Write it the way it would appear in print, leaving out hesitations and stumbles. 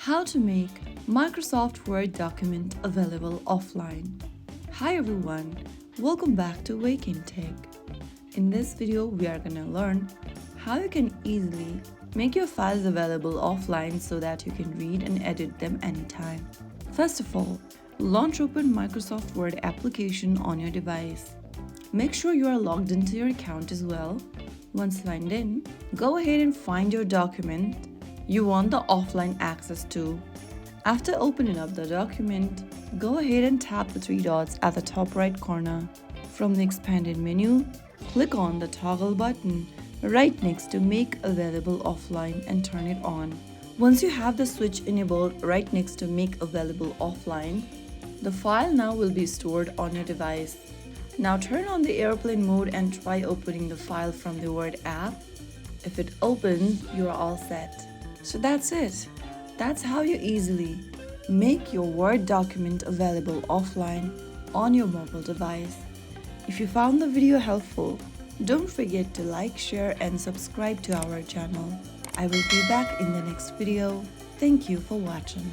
How to make Microsoft Word document available offline. Hi everyone, welcome back to Wake&Tech. In this video, we are going to learn how you can easily make your files available offline so that you can read and edit them anytime. First of all, launch open Microsoft Word application on your device. Make sure you are logged into your account as well. Once signed in, go ahead and find your document you want the offline access to. After opening up the document, go ahead and tap the three dots at the top right corner. From the expanded menu, click on the toggle button right next to Make Available Offline and turn it on. Once you have the switch enabled right next to Make Available Offline, the file now will be stored on your device. Now turn on the airplane mode and try opening the file from the Word app. If it opens, you are all set. So that's it. That's how you easily make your Word document available offline on your mobile device. If you found the video helpful, don't forget to like, share and subscribe to our channel. I will be back in the next video. Thank you for watching.